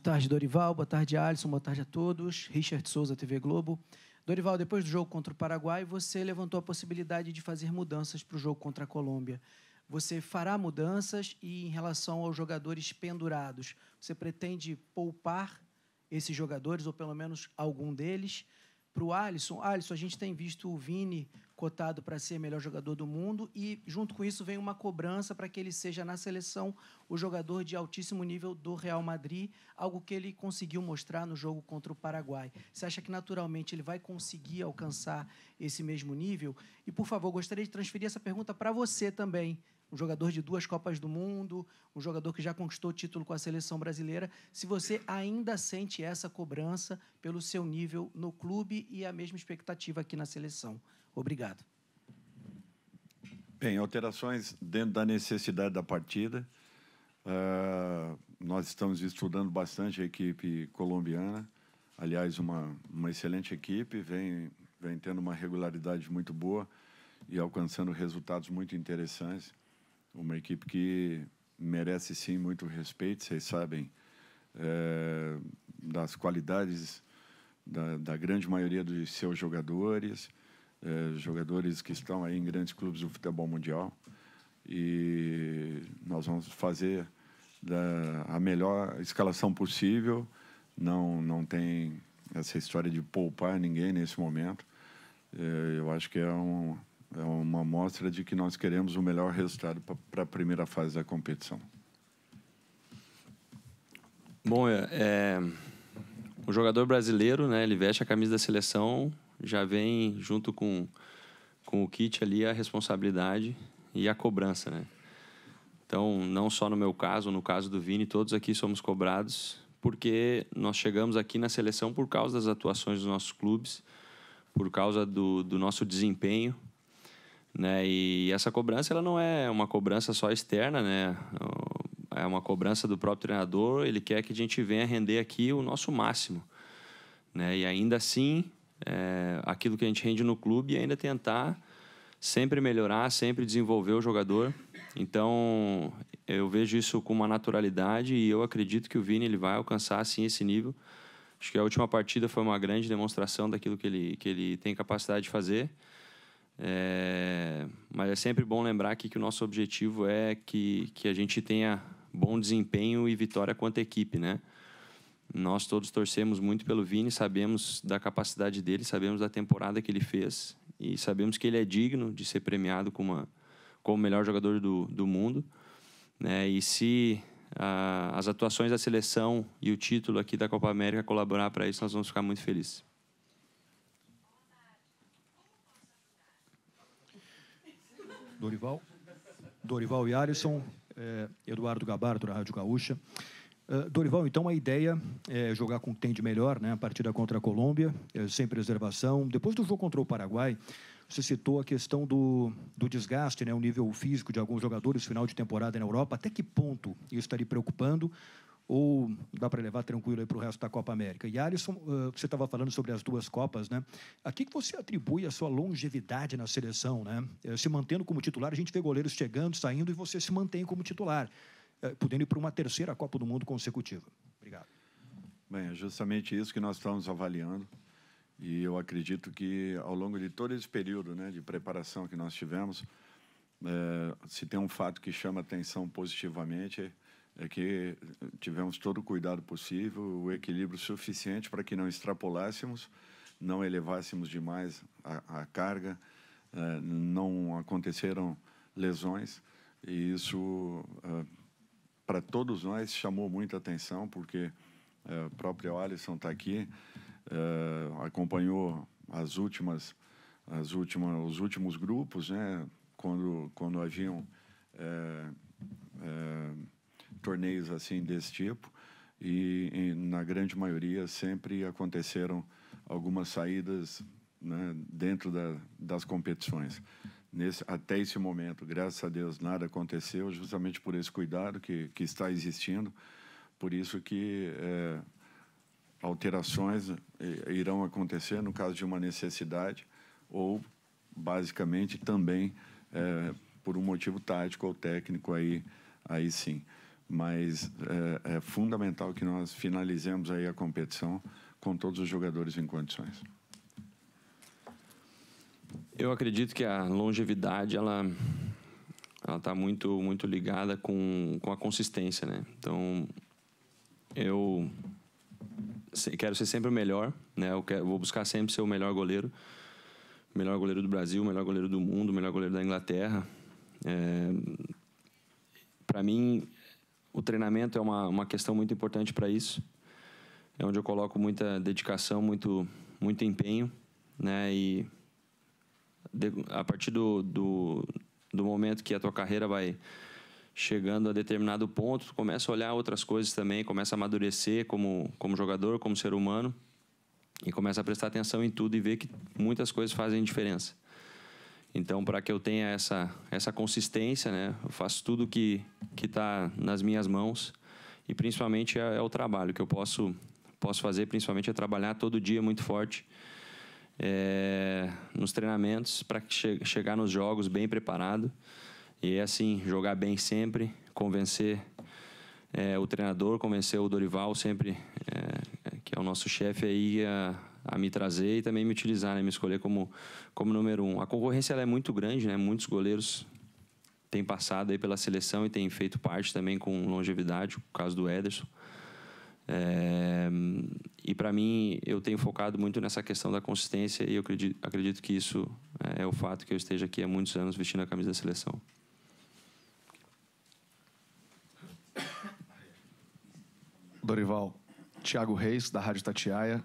tarde, Dorival. Boa tarde, Alisson. Boa tarde a todos. Richard Souza, TV Globo. Dorival, depois do jogo contra o Paraguai, você levantou a possibilidade de fazer mudanças para o jogo contra a Colômbia. Você fará mudanças e, em relação aos jogadores pendurados, você pretende poupar esses jogadores, ou pelo menos algum deles? Para o Alisson, a gente tem visto o Vini cotado para ser melhor jogador do mundo e, junto com isso, vem uma cobrança para que ele seja, na seleção, o jogador de altíssimo nível do Real Madrid, algo que ele conseguiu mostrar no jogo contra o Paraguai. Você acha que, naturalmente, ele vai conseguir alcançar esse mesmo nível? E, por favor, gostaria de transferir essa pergunta para você também, um jogador de 2 Copas do Mundo, um jogador que já conquistou o título com a seleção brasileira, se você ainda sente essa cobrança pelo seu nível no clube e a mesma expectativa aqui na seleção. Obrigado. Bem, alterações dentro da necessidade da partida. Nós estamos estudando bastante a equipe colombiana. Aliás, uma excelente equipe, vem tendo uma regularidade muito boa e alcançando resultados muito interessantes. Uma equipe que merece, sim, muito respeito. Vocês sabem das qualidades da grande maioria dos seus jogadores, jogadores que estão aí em grandes clubes do futebol mundial. E nós vamos fazer a melhor escalação possível. Não tem essa história de poupar ninguém nesse momento. Eu acho que é uma amostra de que nós queremos o melhor resultado para a primeira fase da competição. Bom, o jogador brasileiro, né, ele veste a camisa da seleção, já vem junto com o kit ali a responsabilidade e a cobrança, né? Então, não só no meu caso, no caso do Vini, todos aqui somos cobrados, porque nós chegamos aqui na seleção por causa das atuações dos nossos clubes, por causa do nosso desempenho, né? E essa cobrança, ela não é uma cobrança só externa, né? É uma cobrança do próprio treinador. Ele quer que a gente venha render aqui o nosso máximo, né? E ainda assim, aquilo que a gente rende no clube, ainda tentar sempre melhorar, sempre desenvolver o jogador. Então, eu vejo isso com uma naturalidade e eu acredito que o Vini ele vai alcançar, sim, esse nível. Acho que a última partida foi uma grande demonstração daquilo que ele tem capacidade de fazer. Mas é sempre bom lembrar aqui que o nosso objetivo é que a gente tenha bom desempenho e vitória quanto equipe, né? Nós todos torcemos muito pelo Vini, sabemos da capacidade dele, sabemos da temporada que ele fez e sabemos que ele é digno de ser premiado como o melhor jogador do mundo, né? E se as atuações da seleção e o título aqui da Copa América colaborar para isso, nós vamos ficar muito felizes. Dorival e Alisson, Eduardo Gabardo, da Rádio Gaúcha. Dorival, então a ideia é jogar com o que tem de melhor, né? A partida contra a Colômbia, sem preservação. Depois do jogo contra o Paraguai, você citou a questão do desgaste, né? O nível físico de alguns jogadores, final de temporada na Europa. Até que ponto isso está lhe preocupando? Ou dá para levar tranquilo para o resto da Copa América? E Alisson, você estava falando sobre as 2 Copas, né? A que você atribui a sua longevidade na seleção, né? Se mantendo como titular, a gente vê goleiros chegando, saindo, e você se mantém como titular, podendo ir para uma 3ª Copa do Mundo consecutiva. Obrigado. Bem, é justamente isso que nós estamos avaliando. E eu acredito que, ao longo de todo esse período, né, de preparação que nós tivemos, se tem um fato que chama atenção positivamente, é que tivemos todo o cuidado possível, o equilíbrio suficiente para que não extrapolássemos, não elevássemos demais a carga, não aconteceram lesões, e isso, para todos nós, chamou muita atenção, porque o próprio Alisson está aqui, acompanhou os últimos grupos, né, quando haviam torneios assim desse tipo, e na grande maioria sempre aconteceram algumas saídas, né, dentro das competições. Até esse momento, graças a Deus, nada aconteceu, justamente por esse cuidado que está existindo. Por isso que alterações irão acontecer no caso de uma necessidade ou, basicamente, também por um motivo tático ou técnico, aí sim. mas é fundamental que nós finalizemos aí a competição com todos os jogadores em condições. Eu acredito que a longevidade ela está muito ligada com a consistência, né? Então eu quero ser sempre o melhor, né? Vou buscar sempre ser o melhor goleiro do Brasil, o melhor goleiro do mundo, o melhor goleiro da Inglaterra. Para mim, o treinamento é uma questão muito importante para isso. É onde eu coloco muita dedicação, muito empenho, né? E a partir do momento que a tua carreira vai chegando a determinado ponto, tu começa a olhar outras coisas também, começa a amadurecer como jogador, como ser humano, e começa a prestar atenção em tudo e ver que muitas coisas fazem diferença. Então, para que eu tenha essa consistência, né, eu faço tudo que está nas minhas mãos, e principalmente é o trabalho que eu posso fazer, principalmente é trabalhar todo dia muito forte nos treinamentos para chegar nos jogos bem preparado e assim jogar bem sempre, convencer o treinador, convencer o Dorival sempre, que é o nosso chefe aí, a me trazer e também me utilizar, né, me escolher como número 1. A concorrência ela é muito grande, né? Muitos goleiros têm passado aí pela seleção e têm feito parte também com longevidade, o caso do Ederson. E para mim, eu tenho focado muito nessa questão da consistência e eu acredito que isso é o fato que eu esteja aqui há muitos anos vestindo a camisa da seleção. Dorival, Thiago Reis, da Rádio Itatiaia.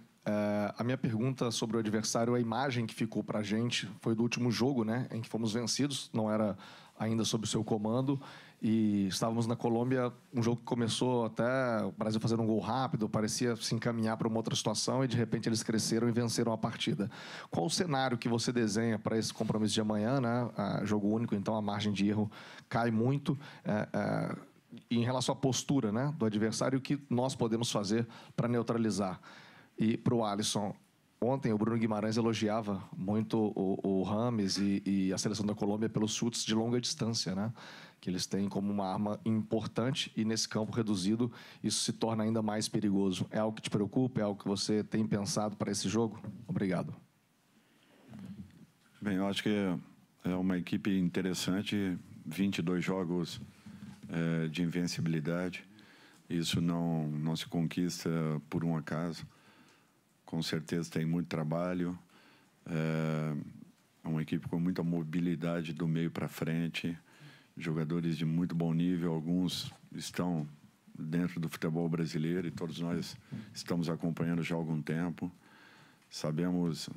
A minha pergunta sobre o adversário, a imagem que ficou para a gente foi do último jogo, né, em que fomos vencidos, não era ainda sob o seu comando, e estávamos na Colômbia, um jogo que começou até o Brasil fazendo um gol rápido, parecia se encaminhar para uma outra situação, e de repente eles cresceram e venceram a partida. Qual o cenário que você desenha para esse compromisso de amanhã, né? Jogo único, então a margem de erro cai muito. E em relação à postura, né, do adversário, o que nós podemos fazer para neutralizar? E para o Alisson, ontem o Bruno Guimarães elogiava muito o Rames e a seleção da Colômbia pelos chutes de longa distância, né, que eles têm como uma arma importante, e nesse campo reduzido isso se torna ainda mais perigoso. É algo que te preocupa? É algo que você tem pensado para esse jogo? Obrigado. Bem, eu acho que é uma equipe interessante, 22 jogos de invencibilidade. Isso não se conquista por um acaso. Com certeza tem muito trabalho. É uma equipe com muita mobilidade do meio para frente. Jogadores de muito bom nível. Alguns estão dentro do futebol brasileiro e todos nós estamos acompanhando já há algum tempo. Sabemos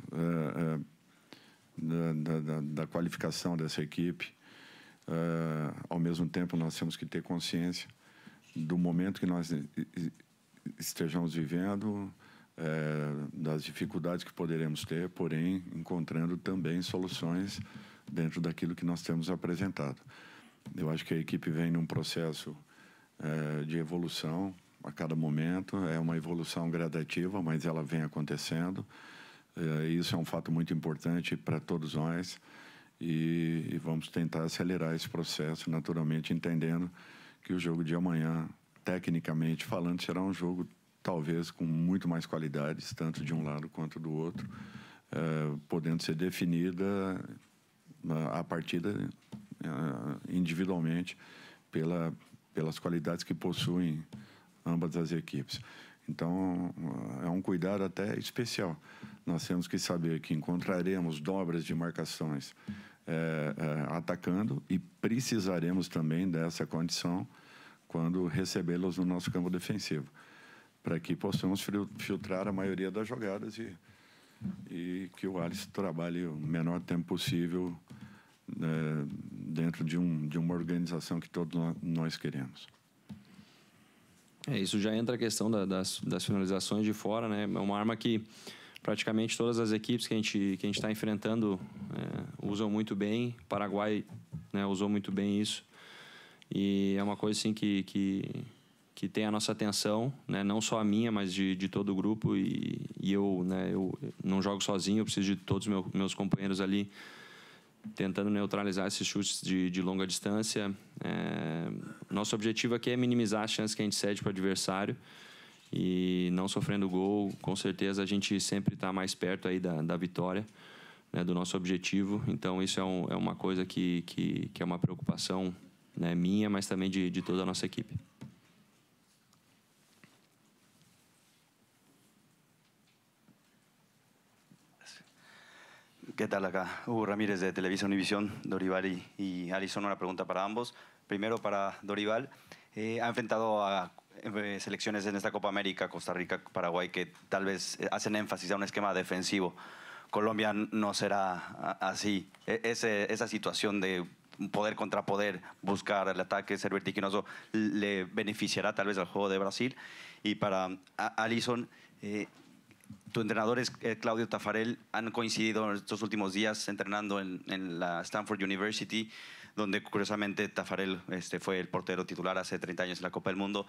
da qualificação dessa equipe. Ao mesmo tempo, nós temos que ter consciência do momento que nós estejamos vivendo, das dificuldades que poderemos ter, porém, encontrando também soluções dentro daquilo que nós temos apresentado. Eu acho que a equipe vem num processo de evolução a cada momento. É uma evolução gradativa, mas ela vem acontecendo. Isso é um fato muito importante para todos nós. E vamos tentar acelerar esse processo, naturalmente, entendendo que o jogo de amanhã, tecnicamente falando, será um jogo talvez com muito mais qualidades, tanto de um lado quanto do outro, podendo ser definida a partida individualmente pelas qualidades que possuem ambas as equipes. Então, é um cuidado até especial. Nós temos que saber que encontraremos dobras de marcações atacando, e precisaremos também dessa condição quando recebê-los no nosso campo defensivo, para que possamos filtrar a maioria das jogadas e que o Alisson trabalhe o menor tempo possível dentro de uma organização que todos nós queremos. Isso já entra a questão das finalizações de fora, né? É uma arma que praticamente todas as equipes que a gente está enfrentando usam muito bem. O Paraguai, né, usou muito bem isso. E é uma coisa assim que tem a nossa atenção, né? Não só a minha, mas de todo o grupo. E eu, né, eu não jogo sozinho, eu preciso de todos os meus companheiros ali tentando neutralizar esses chutes de longa distância. Nosso objetivo aqui é minimizar as chances que a gente cede para o adversário e não sofrendo gol. Com certeza a gente sempre está mais perto aí da vitória, né, do nosso objetivo. Então isso é uma coisa que é uma preocupação, né, minha, mas também de toda a nossa equipe. ¿Qué tal acá? Hugo Ramírez de Televisa Univisión, Dorival y Alisson. Una pregunta para ambos. Primero para Dorival. Ha enfrentado a selecciones en esta Copa América, Costa Rica, Paraguay, que tal vez hacen énfasis a un esquema defensivo. Colombia no será así. Esa situación de poder contra poder, buscar el ataque, ser vertiginoso, le beneficiará tal vez al juego de Brasil. Y para Alisson, tu entrenador es Claudio Taffarel. Han coincidido en estos últimos días entrenando en la Stanford University, donde curiosamente Taffarel fue el portero titular hace 30 años en la Copa del Mundo.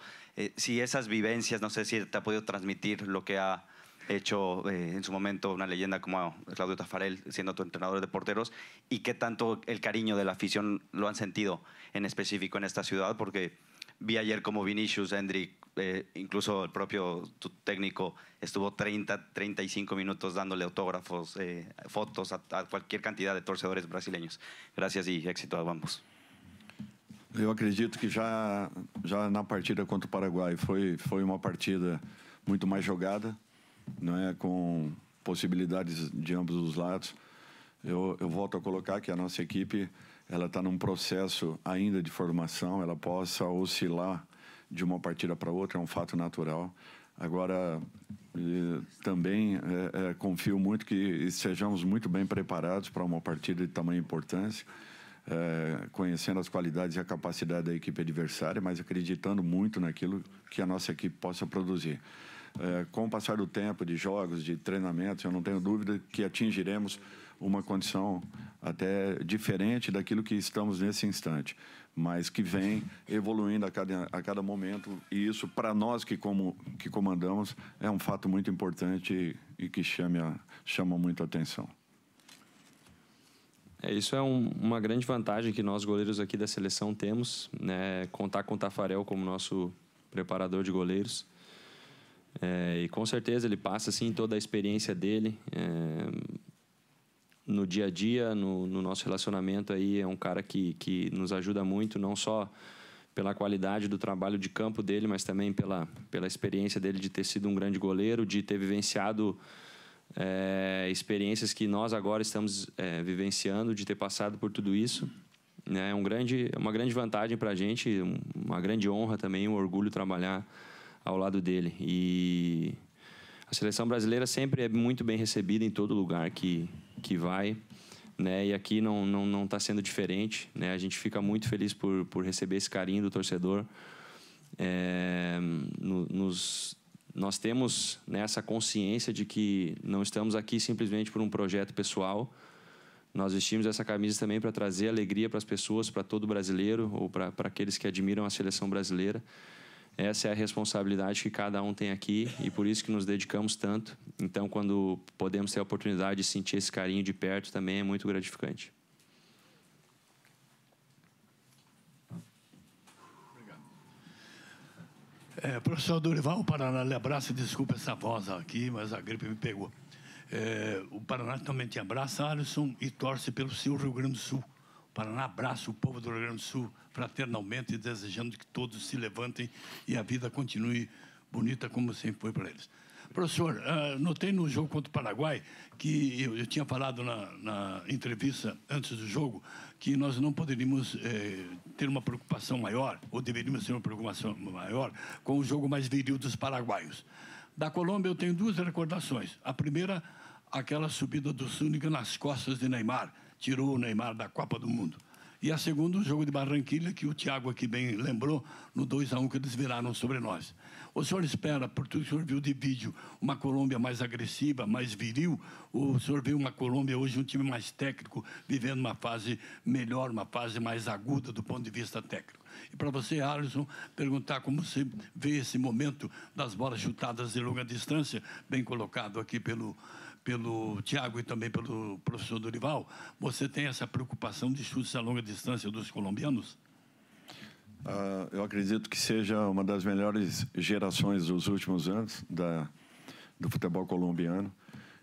Si esas vivencias, no sé si te ha podido transmitir lo que ha hecho en su momento una leyenda como Claudio Taffarel, siendo tu entrenador de porteros, y qué tanto el cariño de la afición lo han sentido en específico en esta ciudad, porque vi ayer como Vinicius, Endrick, incluso el propio tu técnico estuvo 35 minutos dándole autógrafos, fotos a cualquier cantidad de torcedores brasileños. Gracias y éxito a ambos. Eu acredito que já na partida contra o Paraguai foi uma partida muito mais jogada, não é, com possibilidades de ambos os lados. Eu volto a colocar que a nossa equipe ela está num processo ainda de formação, ela possa oscilar de uma partida para outra, é um fato natural. Agora, também confio muito que estejamos muito bem preparados para uma partida de tamanha importância, conhecendo as qualidades e a capacidade da equipe adversária, mas acreditando muito naquilo que a nossa equipe possa produzir. Com o passar do tempo, de jogos, de treinamentos, eu não tenho dúvida que atingiremos uma condição até diferente daquilo que estamos nesse instante, mas que vem evoluindo a cada momento, e isso, para nós que comandamos, é um fato muito importante e que chama muito a atenção. Isso é uma grande vantagem que nós, goleiros aqui da seleção, temos, né? Contar com o Taffarel como nosso preparador de goleiros. E com certeza ele passa assim, toda a experiência dele no dia a dia, no nosso relacionamento. Aí é um cara que nos ajuda muito, não só pela qualidade do trabalho de campo dele, mas também pela experiência dele de ter sido um grande goleiro, de ter vivenciado experiências que nós agora estamos vivenciando, de ter passado por tudo isso. É uma grande vantagem para a gente, uma grande honra também, um orgulho trabalhar ao lado dele. E a seleção brasileira sempre é muito bem recebida em todo lugar que vai, né? E aqui não está sendo diferente, né? A gente fica muito feliz por receber esse carinho do torcedor. Nós temos, né, essa consciência de que não estamos aqui simplesmente por um projeto pessoal. Nós vestimos essa camisa também para trazer alegria para as pessoas, para todo brasileiro ou para aqueles que admiram a seleção brasileira. Essa é a responsabilidade que cada um tem aqui e por isso que nos dedicamos tanto. Então, quando podemos ter a oportunidade de sentir esse carinho de perto, também é muito gratificante. Obrigado. Professor Dorival, o Paraná lhe abraça, desculpa essa voz aqui, mas a gripe me pegou. O Paraná também te abraça, Alisson, e torce pelo seu Rio Grande do Sul. O Paraná abraça o povo do Rio Grande do Sul fraternalmente, desejando que todos se levantem e a vida continue bonita como sempre foi para eles. Professor, notei no jogo contra o Paraguai que eu tinha falado na entrevista antes do jogo que nós não poderíamos ter uma preocupação maior, ou deveríamos ter uma preocupação maior, com o jogo mais viril dos paraguaios. Da Colômbia eu tenho duas recordações. A primeira, aquela subida do Zúñiga nas costas de Neymar, tirou o Neymar da Copa do Mundo. E a segunda, o jogo de Barranquilla, que o Thiago aqui bem lembrou, no 2-1 que eles viraram sobre nós. O senhor espera, por tudo que o senhor viu de vídeo, uma Colômbia mais agressiva, mais viril? Ou o senhor vê uma Colômbia hoje, um time mais técnico, vivendo uma fase melhor, uma fase mais aguda do ponto de vista técnico? E para você, Alisson, perguntar como você vê esse momento das bolas chutadas de longa distância, bem colocado aqui pelo pelo Thiago e também pelo professor Dorival, você tem essa preocupação de chutes a longa distância dos colombianos? Eu acredito que seja uma das melhores gerações dos últimos anos do futebol colombiano.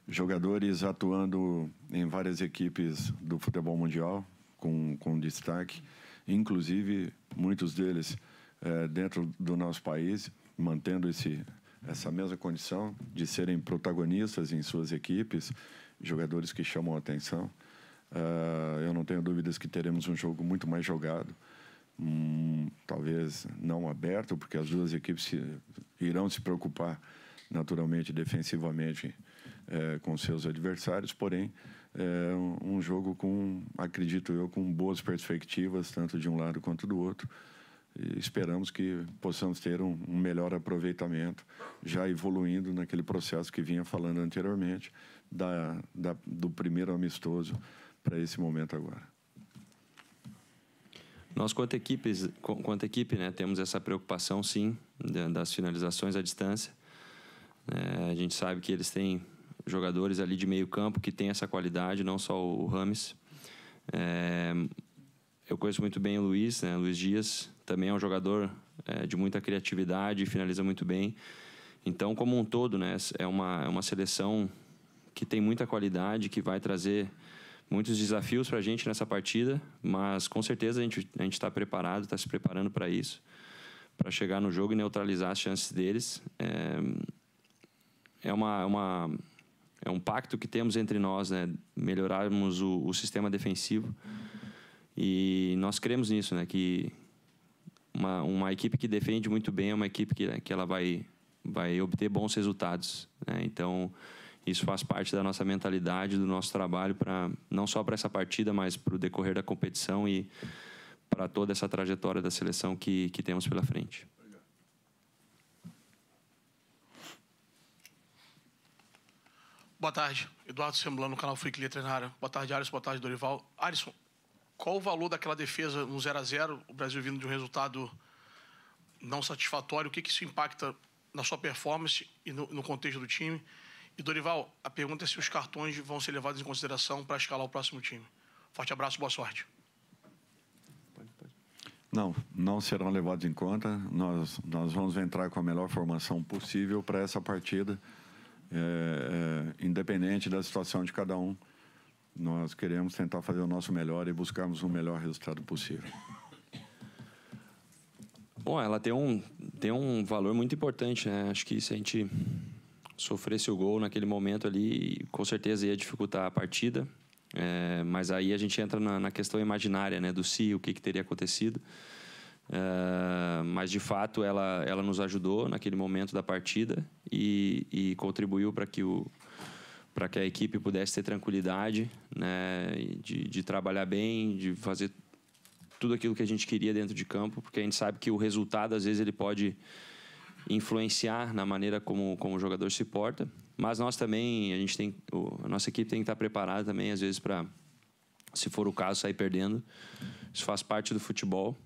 Jogadores atuando em várias equipes do futebol mundial, com destaque. Inclusive, muitos deles dentro do nosso país, mantendo essa mesma condição de serem protagonistas em suas equipes, jogadores que chamam a atenção. Eu não tenho dúvidas que teremos um jogo muito mais jogado, talvez não aberto, porque as duas equipes irão se preocupar naturalmente defensivamente com seus adversários, porém um jogo acredito eu, com boas perspectivas tanto de um lado quanto do outro, e esperamos que possamos ter um melhor aproveitamento, já evoluindo naquele processo que vinha falando anteriormente do primeiro amistoso para esse momento agora. Nós, quanto equipe, né, temos essa preocupação, sim, das finalizações à distância. A gente sabe que eles têm jogadores ali de meio campo que têm essa qualidade, não só o Rames. Eu conheço muito bem o Luiz, né, Luiz Dias, também é um jogador de muita criatividade, finaliza muito bem. Então, como um todo, né, é uma seleção que tem muita qualidade, que vai trazer muitos desafios para a gente nessa partida, mas com certeza a gente está preparado, está se preparando para isso, para chegar no jogo e neutralizar as chances deles. É um pacto que temos entre nós, né? Melhorarmos o sistema defensivo, e nós cremos nisso, né? Que uma equipe que defende muito bem é uma equipe que ela vai obter bons resultados, né? Então, isso faz parte da nossa mentalidade, do nosso trabalho, não só para essa partida, mas para o decorrer da competição e para toda essa trajetória da seleção que temos pela frente. Boa tarde, Eduardo Semblano, no canal Free Treinário. Boa tarde, Alisson. Boa tarde, Dorival. Alisson, qual o valor daquela defesa no 0-0, o Brasil vindo de um resultado não satisfatório? O que isso impacta na sua performance e no contexto do time? E, Dorival, a pergunta é se os cartões vão ser levados em consideração para escalar o próximo time. Forte abraço, boa sorte. Não serão levados em conta. Nós vamos entrar com a melhor formação possível para essa partida, independente da situação de cada um. Nós queremos tentar fazer o nosso melhor e buscarmos o melhor resultado possível. Bom, ela tem um valor muito importante, né? Acho que se a gente sofresse o gol naquele momento ali, com certeza ia dificultar a partida. Mas aí a gente entra na questão imaginária, né? Do o que teria acontecido. Mas, de fato, ela nos ajudou naquele momento da partida e contribuiu para que a equipe pudesse ter tranquilidade, né? De trabalhar bem, de fazer tudo aquilo que a gente queria dentro de campo, porque a gente sabe que o resultado, às vezes, ele pode influenciar na maneira como o jogador se porta, mas nós também, a nossa equipe tem que estar preparada também, às vezes, para, se for o caso, sair perdendo. Isso faz parte do futebol,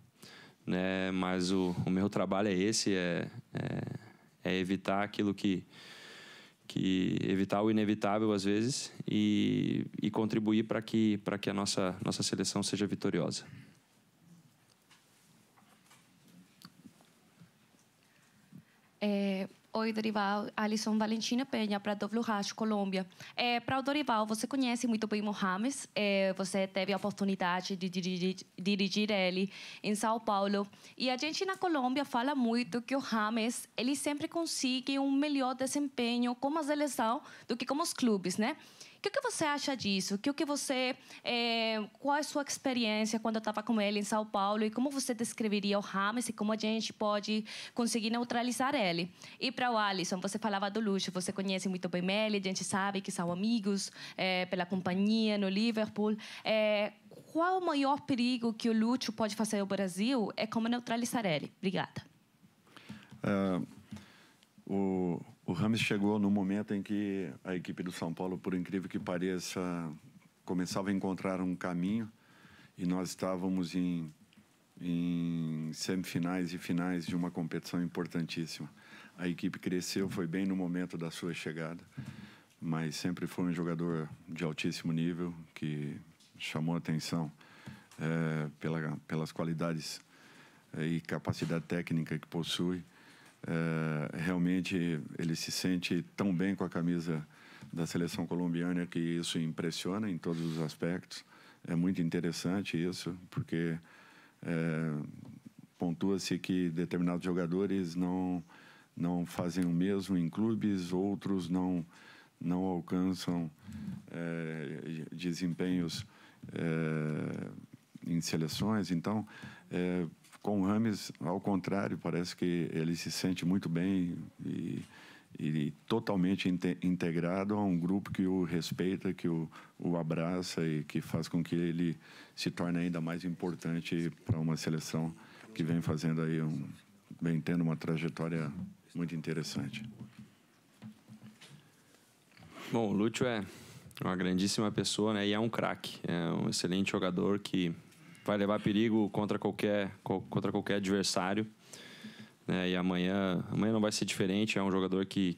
né? Mas o meu trabalho é esse, é evitar aquilo evitar o inevitável, às vezes, e contribuir para que a nossa seleção seja vitoriosa. Oi, Dorival. Alisson Valentina Penha, para a WH Colômbia. Para o Dorival, você conhece muito bem o Rames. Você teve a oportunidade de dirigir ele em São Paulo. E a gente na Colômbia fala muito que o Rames ele sempre consegue um melhor desempenho como a seleção do que como os clubes, né? O que você acha disso? Qual é a sua experiência quando estava com ele em São Paulo e como você descreveria o Rames e como a gente pode conseguir neutralizar ele? E para o Alisson, você falava do Lucho, você conhece muito bem ele, a gente sabe que são amigos pela companhia no Liverpool. Qual o maior perigo que o Lucho pode fazer ao Brasil é como neutralizar ele? Obrigada. O Rames chegou no momento em que a equipe do São Paulo, por incrível que pareça, começava a encontrar um caminho, e nós estávamos em semifinais e finais de uma competição importantíssima. A equipe cresceu, foi bem no momento da sua chegada, mas sempre foi um jogador de altíssimo nível, que chamou a atenção pelas qualidades e capacidade técnica que possui. Realmente ele se sente tão bem com a camisa da seleção colombiana que isso impressiona em todos os aspectos. É muito interessante isso, porque pontua-se que determinados jogadores não fazem o mesmo em clubes, outros não alcançam desempenhos em seleções. Então, com o James, ao contrário, parece que ele se sente muito bem e totalmente integrado a um grupo que o respeita, que o abraça e que faz com que ele se torne ainda mais importante para uma seleção que vem fazendo aí vem tendo uma trajetória muito interessante. Bom, o Lúcio é uma grandíssima pessoa, né? E é um craque, é um excelente jogador que vai levar perigo contra qualquer adversário, né? E amanhã não vai ser diferente. É um jogador que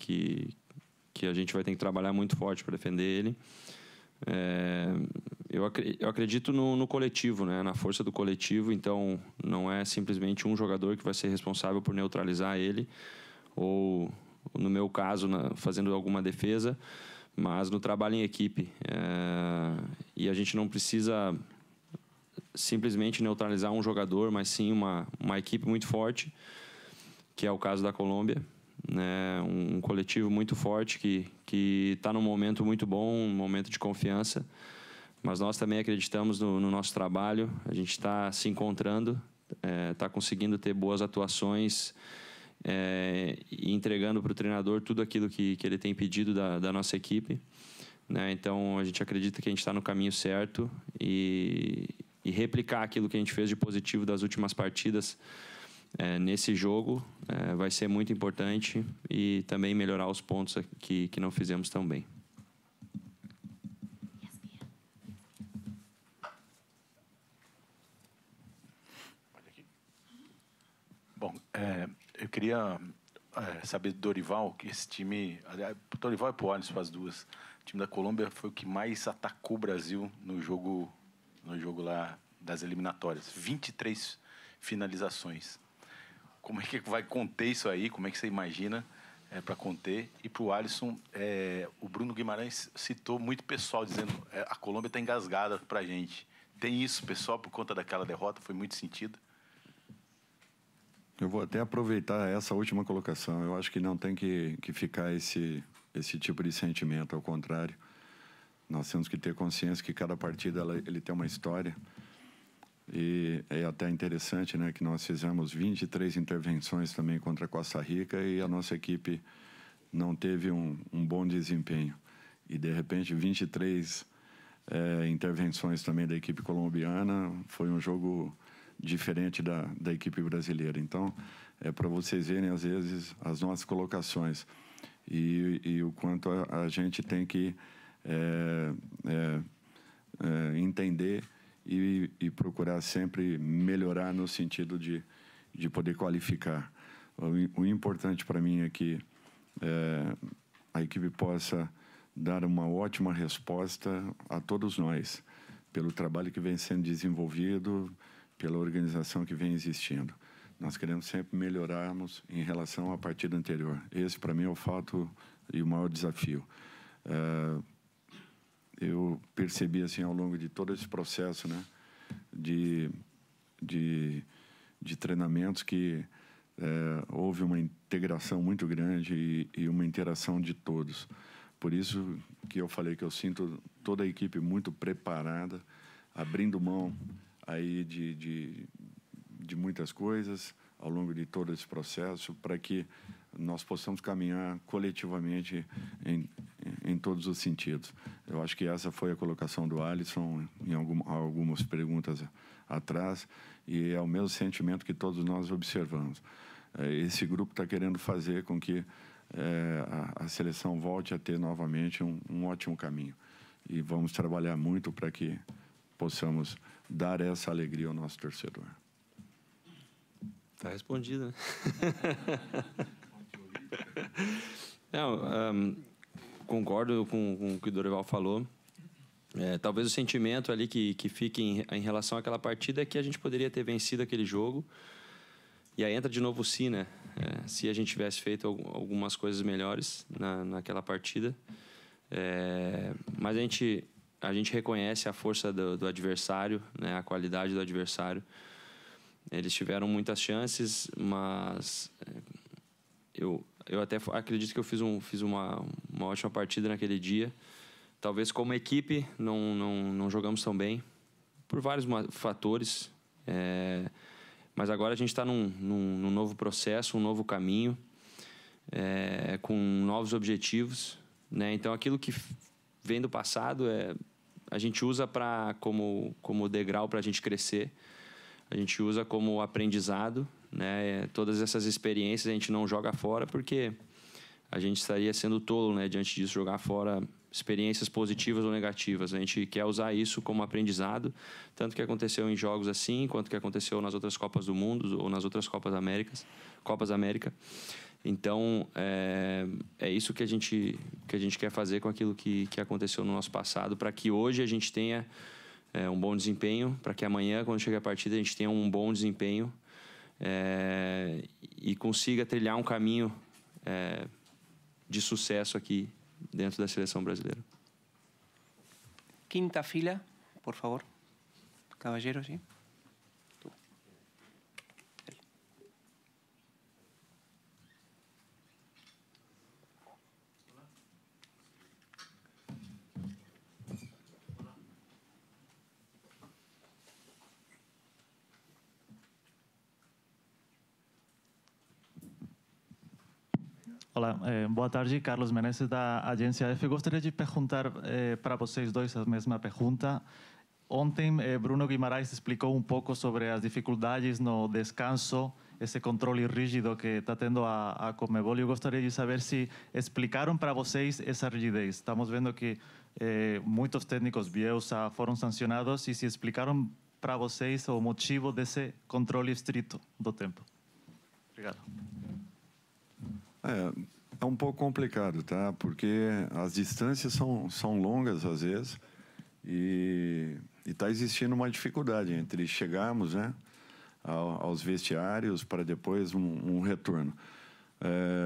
a gente vai ter que trabalhar muito forte para defender ele. Eu acredito no coletivo, né? Na força do coletivo. Então, não é simplesmente um jogador que vai ser responsável por neutralizar ele, ou, no meu caso, fazendo alguma defesa, mas no trabalho em equipe. E a gente não precisa simplesmente neutralizar um jogador, mas sim uma equipe muito forte, que é o caso da Colômbia, né? Um coletivo muito forte que está num momento muito bom, um momento de confiança, mas nós também acreditamos no nosso trabalho. A gente está se encontrando, está conseguindo ter boas atuações, e entregando para o treinador tudo aquilo que ele tem pedido da nossa equipe, né? Então, a gente acredita que a gente está no caminho certo e replicar aquilo que a gente fez de positivo das últimas partidas nesse jogo vai ser muito importante, e também melhorar os pontos que não fizemos tão bem. Bom, eu queria saber do Dorival, que esse time... O Dorival e pro Alisson, as duas. O time da Colômbia foi o que mais atacou o Brasil no jogo lá das eliminatórias. 23 finalizações. Como é que vai conter isso aí? Como é que você imagina para conter? E para o Alisson, o Bruno Guimarães citou muito pessoal, dizendo a Colômbia está engasgada para a gente. Tem isso, pessoal, por conta daquela derrota? Foi muito sentido? Eu vou até aproveitar essa última colocação. Eu acho que não tem que ficar esse tipo de sentimento. Ao contrário, nós temos que ter consciência que cada partida ele tem uma história. E é até interessante, né, que nós fizemos 23 intervenções também contra a Costa Rica e a nossa equipe não teve um bom desempenho. E, de repente, 23 intervenções também da equipe colombiana. Foi um jogo diferente da equipe brasileira. Então, é para vocês verem, às vezes, as nossas colocações e o quanto a gente tem que entender e procurar sempre melhorar no sentido de poder qualificar. O importante para mim é que a equipe possa dar uma ótima resposta a todos nós, pelo trabalho que vem sendo desenvolvido, pela organização que vem existindo. Nós queremos sempre melhorarmos em relação à partida anterior. Esse, para mim, é o fato e o maior desafio. Eu percebi, assim, ao longo de todo esse processo, né, de treinamentos, que houve uma integração muito grande e uma interação de todos. Por isso que eu falei que eu sinto toda a equipe muito preparada, abrindo mão aí de muitas coisas ao longo de todo esse processo, para que nós possamos caminhar coletivamente em todos os sentidos. Eu acho que essa foi a colocação do Alisson em algumas perguntas atrás, e é o mesmo sentimento que todos nós observamos. Esse grupo está querendo fazer com que a seleção volte a ter novamente um ótimo caminho. E vamos trabalhar muito para que possamos dar essa alegria ao nosso torcedor. Está respondido, né? Não, concordo com o que o Dorival falou. Talvez o sentimento ali que fique em relação àquela partida é que a gente poderia ter vencido aquele jogo. E aí entra de novo o si, né? Se a gente tivesse feito algumas coisas melhores naquela partida. Mas a gente reconhece a força do adversário, né? A qualidade do adversário. Eles tiveram muitas chances, mas eu até acredito que eu fiz uma ótima partida naquele dia. Talvez como equipe não jogamos tão bem, por vários fatores. Mas agora a gente está num novo processo, um novo caminho, com novos objetivos, né? Então, aquilo que vem do passado, a gente usa como degrau para a gente crescer. A gente usa como aprendizado, né? Todas essas experiências a gente não joga fora, porque a gente estaria sendo tolo, né? Diante disso, jogar fora experiências positivas ou negativas. A gente quer usar isso como aprendizado, tanto que aconteceu em jogos assim, quanto que aconteceu nas outras Copas do Mundo ou nas outras Copas América. Então, é isso que a gente quer fazer com aquilo que aconteceu no nosso passado, para que hoje a gente tenha um bom desempenho, para que amanhã, quando chegar a partida, a gente tenha um bom desempenho e consiga trilhar um caminho de sucesso aqui dentro da seleção brasileira. Quinta fila, por favor. Caballero, sim. Olá, boa tarde. Carlos Menezes, da Agência F. Gostaria de perguntar para vocês dois a mesma pergunta. Ontem, Bruno Guimarães explicou um pouco sobre as dificuldades no descanso, esse controle rígido que está tendo a Conmebol. Eu gostaria de saber se explicaram para vocês essa rigidez. Estamos vendo que muitos técnicos, Bielsa, foram sancionados, e se explicaram para vocês o motivo desse controle estrito do tempo. Obrigado. É um pouco complicado, tá? Porque as distâncias são longas às vezes e está existindo uma dificuldade entre chegarmos, né, aos vestiários para depois um retorno.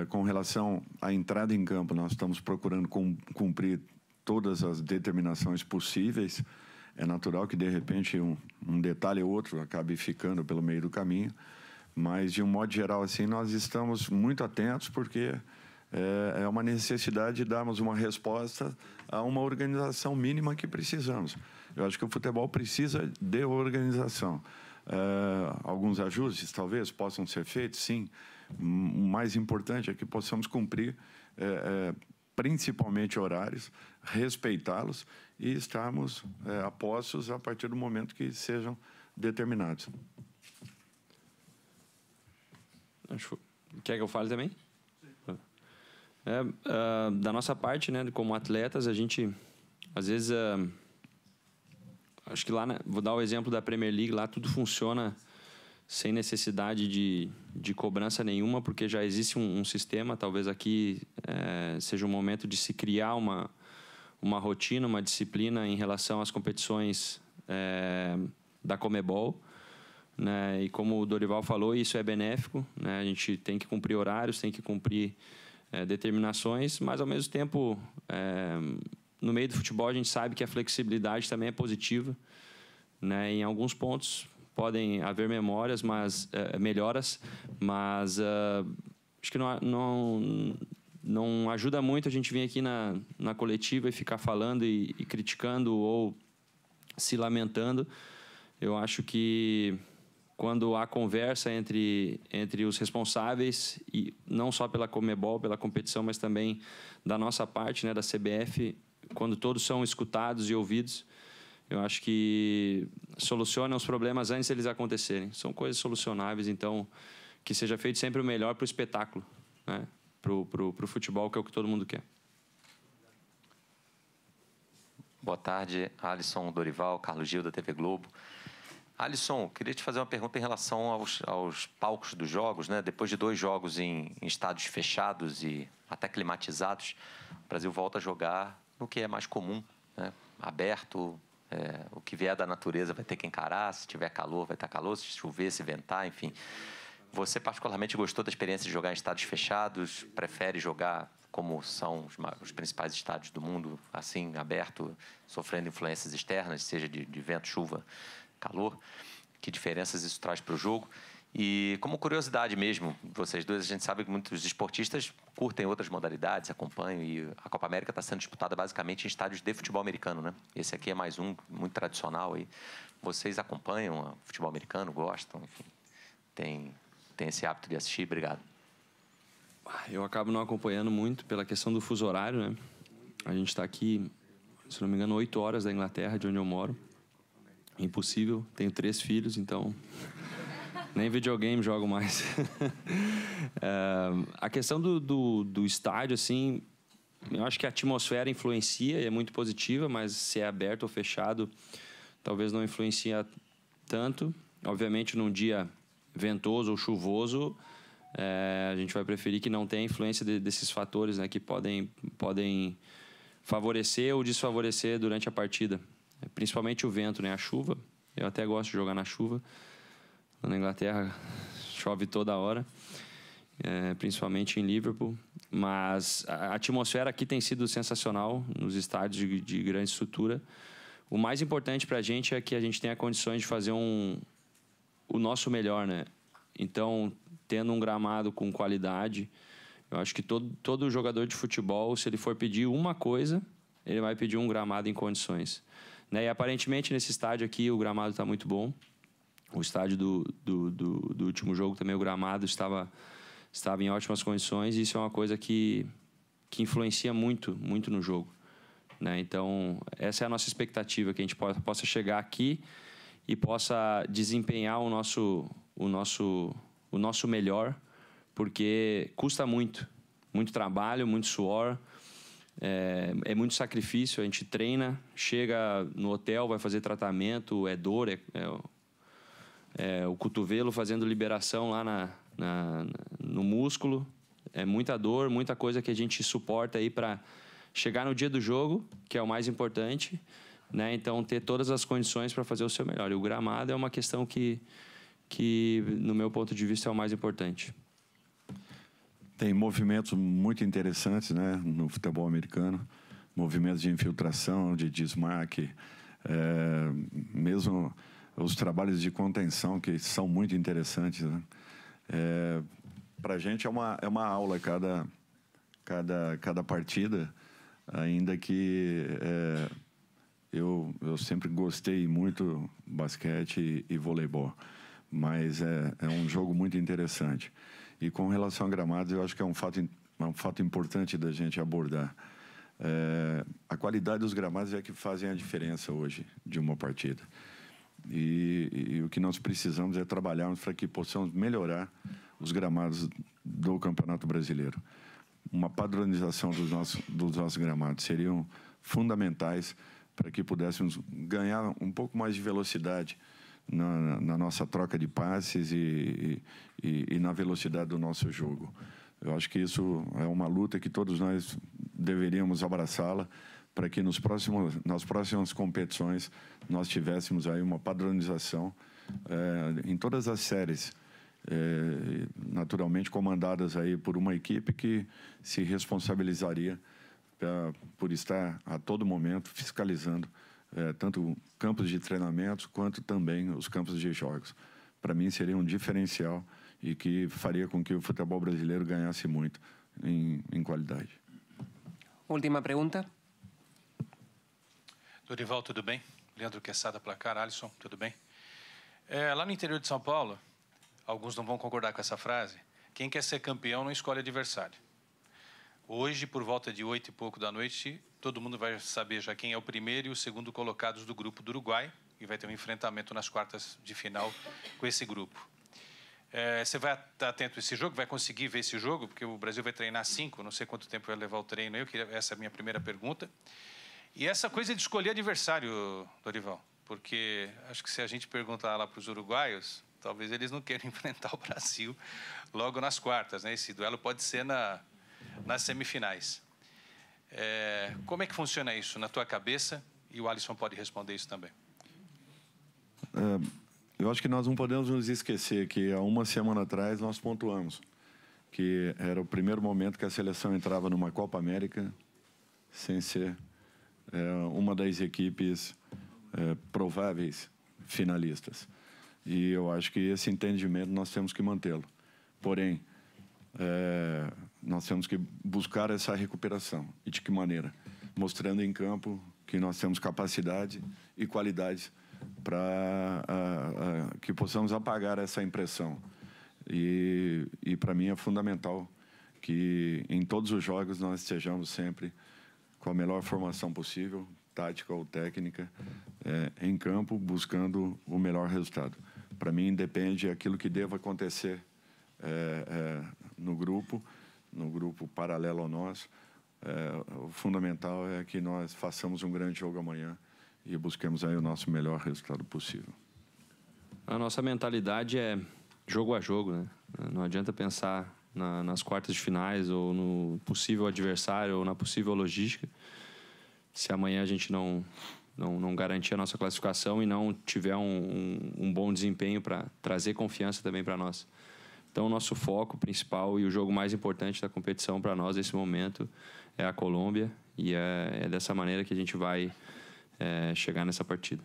Com relação à entrada em campo, nós estamos procurando cumprir todas as determinações possíveis. É natural que, de repente, um detalhe ou outro acabe ficando pelo meio do caminho. Mas, de um modo geral, assim, nós estamos muito atentos, porque é uma necessidade de darmos uma resposta a uma organização mínima que precisamos. Eu acho que o futebol precisa de organização. Alguns ajustes, talvez, possam ser feitos, sim. O mais importante é que possamos cumprir, principalmente, horários, respeitá-los e estarmos a postos a partir do momento que sejam determinados. Quer que eu fale também? Da nossa parte, né, como atletas, a gente, às vezes, acho que lá, vou dar o exemplo da Premier League, lá tudo funciona sem necessidade de cobrança nenhuma, porque já existe um sistema. Talvez aqui seja um momento de se criar uma rotina, uma disciplina em relação às competições da Conmebol. Né? E como o Dorival falou, isso é benéfico, né? A gente tem que cumprir horários, tem que cumprir determinações, mas, ao mesmo tempo, no meio do futebol, a gente sabe que a flexibilidade também é positiva, né? Em alguns pontos podem haver melhoras, mas acho que não ajuda muito a gente vir aqui na coletiva e ficar falando e criticando ou se lamentando. Eu acho que quando há conversa entre os responsáveis, e não só pela Conmebol, pela competição, mas também da nossa parte, né, da CBF, quando todos são escutados e ouvidos, eu acho que solucionam os problemas antes deles acontecerem. São coisas solucionáveis, então que seja feito sempre o melhor para o espetáculo, né, para o futebol, que é o que todo mundo quer. Boa tarde, Alisson, Dorival, Carlos Gil, da TV Globo. Alisson, queria te fazer uma pergunta em relação aos palcos dos jogos, né? Depois de 2 jogos em estádios fechados e até climatizados, Brasil volta a jogar no que é mais comum, né? Aberto, o que vier da natureza vai ter que encarar, se tiver calor vai estar calor, se chover, se ventar, enfim. Você particularmente gostou da experiência de jogar em estádios fechados? Prefere jogar como são os principais estádios do mundo, assim, aberto, sofrendo influências externas, seja de vento, chuva, calor? Que diferenças isso traz para o jogo? E como curiosidade mesmo, vocês dois, a gente sabe que muitos esportistas curtem outras modalidades, acompanham, e a Copa América está sendo disputada basicamente em estádios de futebol americano, né? Esse aqui é mais um, muito tradicional aí. Vocês acompanham o futebol americano, gostam, enfim, tem esse hábito de assistir? Obrigado. Eu acabo não acompanhando muito pela questão do fuso horário, né? A gente está aqui, se não me engano, 8 horas da Inglaterra, de onde eu moro. Impossível, tenho 3 filhos, então nem videogame jogo mais. A questão do estádio, assim, eu acho que a atmosfera influencia e é muito positiva, mas se é aberto ou fechado, talvez não influencia tanto. Obviamente, num dia ventoso ou chuvoso, a gente vai preferir que não tenha influência desses fatores, né, que podem favorecer ou desfavorecer durante a partida. Principalmente o vento, né, a chuva. Eu até gosto de jogar na chuva. Na Inglaterra chove toda hora, principalmente em Liverpool. Mas a atmosfera aqui tem sido sensacional nos estádios de grande estrutura. O mais importante para a gente é que a gente tenha condições de fazer o nosso melhor, né? Então, tendo um gramado com qualidade, eu acho que todo jogador de futebol, se ele for pedir uma coisa, ele vai pedir um gramado em condições, né? E aparentemente nesse estádio aqui o gramado está muito bom. O estádio do último jogo também, o gramado estava em ótimas condições, e isso é uma coisa que influencia muito no jogo, né? Então, essa é a nossa expectativa, que a gente possa chegar aqui e possa desempenhar o nosso melhor, porque custa muito trabalho, muito suor, é muito sacrifício. A gente treina, chega no hotel, vai fazer tratamento, é dor, o cotovelo fazendo liberação lá no músculo, é muita dor, muita coisa que a gente suporta aí para chegar no dia do jogo, que é o mais importante, né? Então, ter todas as condições para fazer o seu melhor. E o gramado é uma questão que, no meu ponto de vista, é o mais importante. Tem movimentos muito interessantes, né, no futebol americano. Movimentos de infiltração, de desmarque, mesmo os trabalhos de contenção, que são muito interessantes, né? Para a gente é uma aula cada partida, ainda que... Eu sempre gostei muito basquete e voleibol, mas é um jogo muito interessante. E com relação a gramados, eu acho que é um fato importante da gente abordar. A qualidade dos gramados é que fazem a diferença hoje de uma partida. E o que nós precisamos é trabalharmos para que possamos melhorar os gramados do Campeonato Brasileiro. Uma padronização dos nossos gramados seriam fundamentais para que pudéssemos ganhar um pouco mais de velocidade na nossa troca de passes e na velocidade do nosso jogo. Eu acho que isso é uma luta que todos nós deveríamos abraçá-la, para que nas próximas competições nós tivéssemos aí uma padronização em todas as séries, naturalmente comandadas aí por uma equipe que se responsabilizaria por estar a todo momento fiscalizando tanto campos de treinamento quanto também os campos de jogos. Para mim, seria um diferencial e que faria com que o futebol brasileiro ganhasse muito em qualidade. Última pergunta. Dorival, tudo bem? Leandro Quesada, placar. Alisson, tudo bem? Lá no interior de São Paulo, alguns não vão concordar com essa frase, quem quer ser campeão não escolhe adversário. Hoje, por volta de 8 e pouco da noite, todo mundo vai saber já quem é o primeiro e o segundo colocados do grupo do Uruguai, e vai ter um enfrentamento nas quartas de final com esse grupo. Você vai estar atento a esse jogo? Vai conseguir ver esse jogo? Porque o Brasil vai treinar 5, não sei quanto tempo vai levar o treino. Essa é a minha primeira pergunta. E essa coisa de escolher adversário, Dorival, porque acho que se a gente perguntar lá para os uruguaios, talvez eles não queiram enfrentar o Brasil logo nas quartas, né? Esse duelo pode ser nas semifinais. Como é que funciona isso na tua cabeça? E o Alisson pode responder isso também. Eu acho que nós não podemos nos esquecer que há uma semana atrás nós pontuamos que era o primeiro momento que a seleção entrava numa Copa América sem ser uma das equipes prováveis finalistas. E eu acho que esse entendimento nós temos que mantê-lo. Porém, nós temos que buscar essa recuperação. E de que maneira? Mostrando em campo que nós temos capacidade e qualidade para que possamos apagar essa impressão. E para mim é fundamental que em todos os jogos nós estejamos sempre com a melhor formação possível, tática ou técnica, em campo, buscando o melhor resultado. Para mim, depende daquilo que deva acontecer no grupo paralelo ao nosso. O fundamental é que nós façamos um grande jogo amanhã e busquemos aí o nosso melhor resultado possível. A nossa mentalidade é jogo a jogo, né? Não adianta pensar nas quartas de finais ou no possível adversário ou na possível logística se amanhã a gente não garantir a nossa classificação e não tiver um bom desempenho para trazer confiança também para nós. Então, o nosso foco principal e o jogo mais importante da competição para nós nesse momento é a Colômbia, e é dessa maneira que a gente vai chegar nessa partida.